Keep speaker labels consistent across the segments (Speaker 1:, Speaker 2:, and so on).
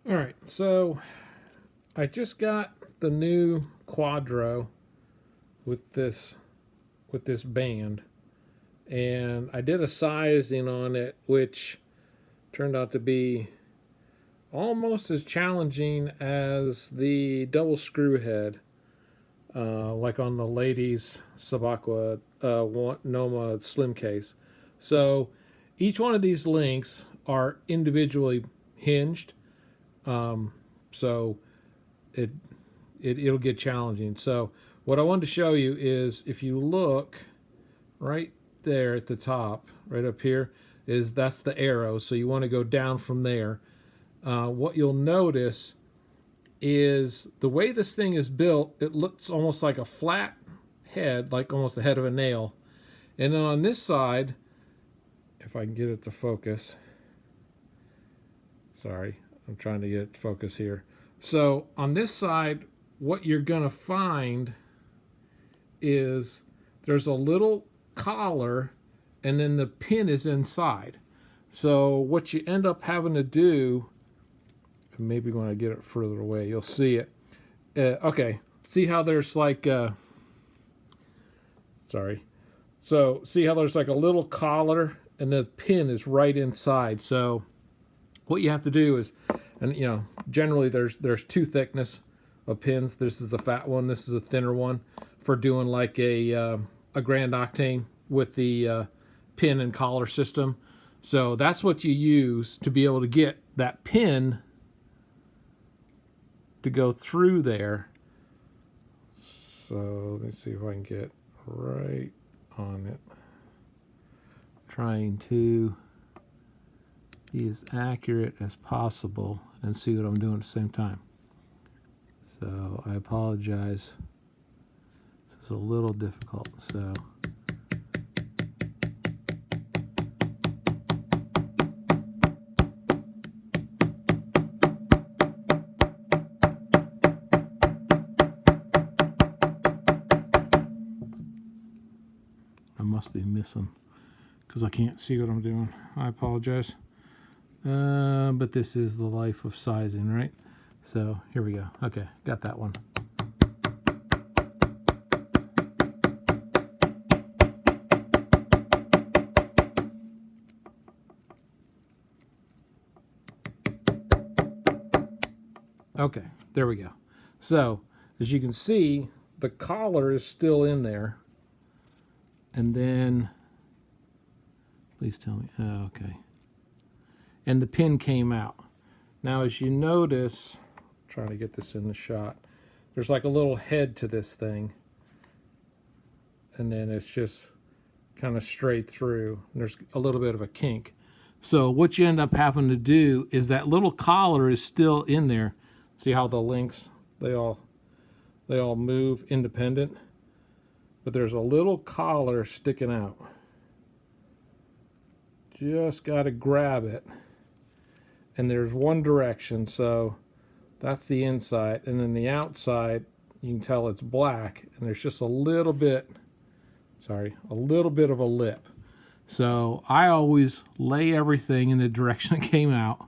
Speaker 1: All right, so I just got the new Quadro with this band, and I did a sizing on it, which turned out to be almost as challenging as the double screw head, like on the ladies Sabakwa Noma slim case. So each one of these links are individually hinged, so it, it'll get challenging. So what I wanted to show you is, if you look right there at the top, right up here, that's the arrow. So you want to go down from there. What you'll notice is the way this thing is built, it looks almost like a flat head, like almost the head of a nail. And then on this side, if I can get it to focus, sorry, I'm trying to get it to focus here. So on this side, what you're going to find is there's a little collar, and then the pin is inside. So what you end up having to do, maybe when I get it further away, you'll see it. Okay, see how there's like, sorry. So see how there's like a little collar, and the pin is right inside. So what you have to do is, and you know, generally there's two thickness of pins. This is the fat one. This is a thinner one for doing like a Grand Octane with the pin and collar system. So that's what you use to be able to get that pin to go through there. So let me see if I can get right on it. Trying to be as accurate as possible and see what I'm doing at the same time. So I apologize. This is a little difficult. So I must be missing because I can't see what I'm doing. I apologize. But this is the life of sizing, right? So here we go. Okay, got that one. Okay, there we go. So as you can see, the collar is still in there. And then, please tell me, oh, okay. And the pin came out. Now, as you notice, I'm trying to get this in the shot, there's like a little head to this thing. And then it's just kind of straight through. There's a little bit of a kink. So what you end up having to do is that little collar is still in there. See how the links, they all move independent, but there's a little collar sticking out. Just got to grab it. And there's one direction, so that's the inside. And then the outside, you can tell it's black, and there's just a little bit of a lip. So I always lay everything in the direction it came out.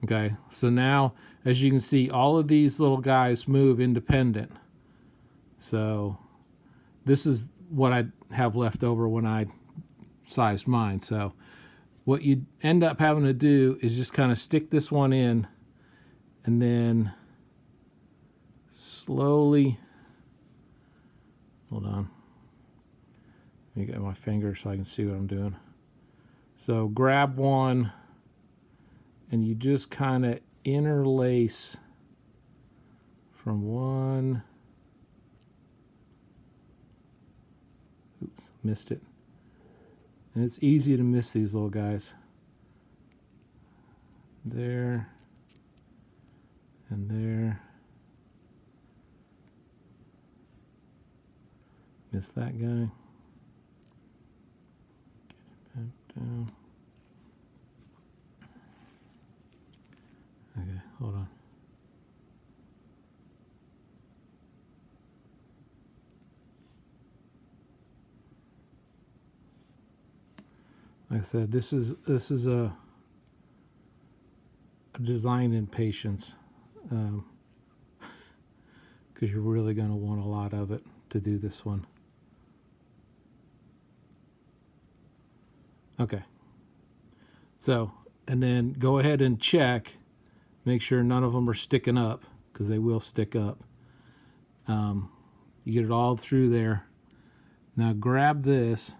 Speaker 1: Okay, so now, as you can see, all of these little guys move independent. So this is what I have left over when I sized mine. So what you end up having to do is just kind of stick this one in, and then slowly, hold on, let me get my finger so I can see what I'm doing. So grab one, and you just kind of interlace from one, oops, missed it. And it's easy to miss these little guys. There, and there. Miss that guy. Get it back down. Okay, hold on. Like I said, this is a design in patience, because you're really going to want a lot of it to do this one. Okay. So, and then go ahead and check, make sure none of them are sticking up, because they will stick up. You get it all through there. Now grab this,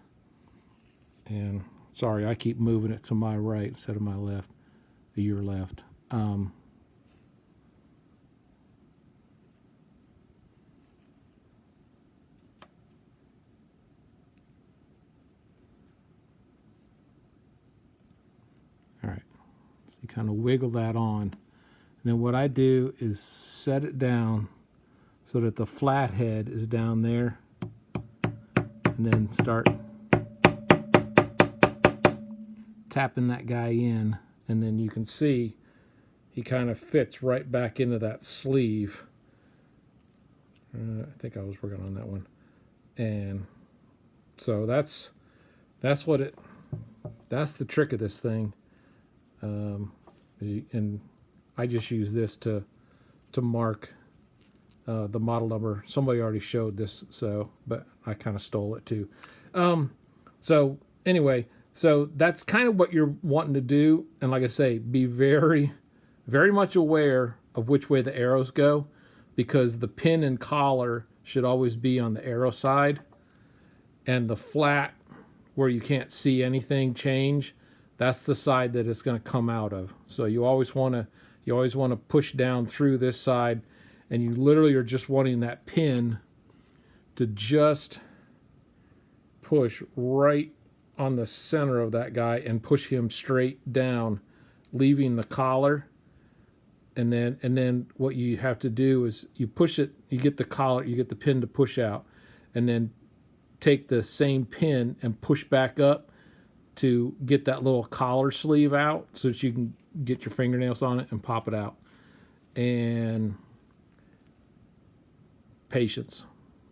Speaker 1: and sorry, I keep moving it to my right instead of my left, to your left. All right, so you kind of wiggle that on. And then what I do is set it down so that the flat head is down there, and then start tapping that guy in, and then you can see he kind of fits right back into that sleeve. I think I was working on that one. And so that's the trick of this thing. And I just use this to mark the model number. Somebody already showed this, so, but I kind of stole it too. So anyway, so that's kind of what you're wanting to do. And like I say, be very, very much aware of which way the arrows go, because the pin and collar should always be on the arrow side, and the flat where you can't see anything change, that's the side that it's going to come out of. So you always want to push down through this side, and you literally are just wanting that pin to just push right on the center of that guy and push him straight down, leaving the collar. And then what you have to do is you push it, you get the collar, you get the pin to push out, and then take the same pin and push back up to get that little collar sleeve out so that you can get your fingernails on it and pop it out. And patience.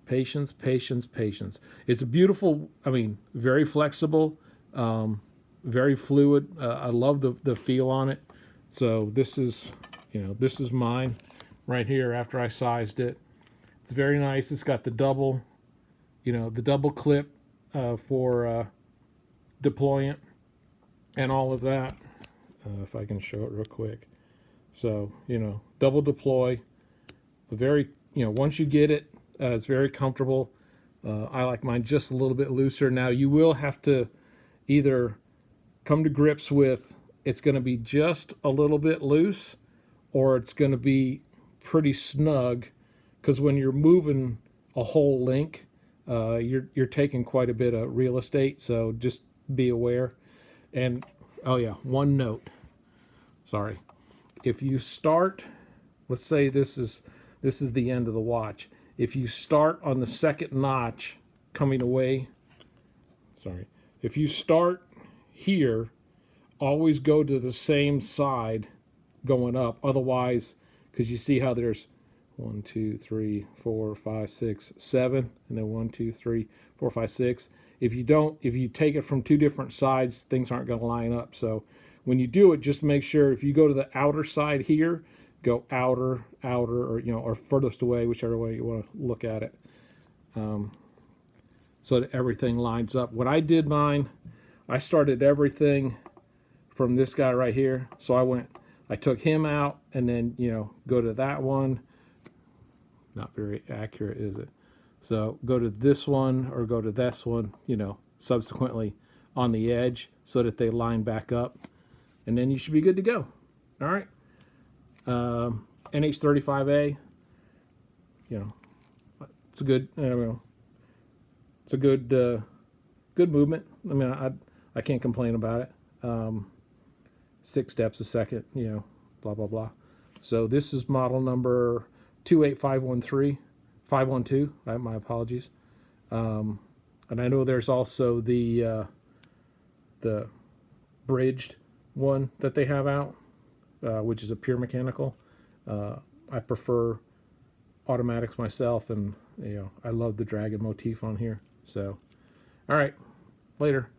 Speaker 1: Patience, patience, patience. It's a beautiful, I mean, very flexible, very fluid. I love the feel on it. So this is, this is mine right here after I sized it. It's very nice. It's got the double, the double clip for deployant and all of that. If I can show it real quick. So, double deploy. Very, once you get it, it's very comfortable. I like mine just a little bit looser. Now, you will have to either come to grips with it's going to be just a little bit loose, or it's going to be pretty snug, because when you're moving a whole link, you're taking quite a bit of real estate. So just be aware. And oh yeah, one note. Sorry. If you start, let's say this is the end of the watch. If you start on the second notch coming away, if you start here, always go to the same side going up. Otherwise, because you see how there's 1, 2, 3, 4, 5, 6, 7, and then 1, 2, 3, 4, 5, 6. If you take it from two different sides, things aren't going to line up. So when you do it, just make sure if you go to the outer side here, go outer, or furthest away, whichever way you want to look at it, so that everything lines up. When I did mine, I started everything from this guy right here. So I took him out, and then, go to that one. Not very accurate, is it? So go to this one or go to this one, subsequently on the edge so that they line back up, and then you should be good to go. All right. NH35A, it's a good, it's a good movement. I mean, I can't complain about it. 6 steps a second, blah, blah, blah. So this is model number 28512. My apologies. And I know there's also the bridged one that they have out, which is a pure mechanical. I prefer automatics myself, and I love the dragon motif on here. So, all right, later.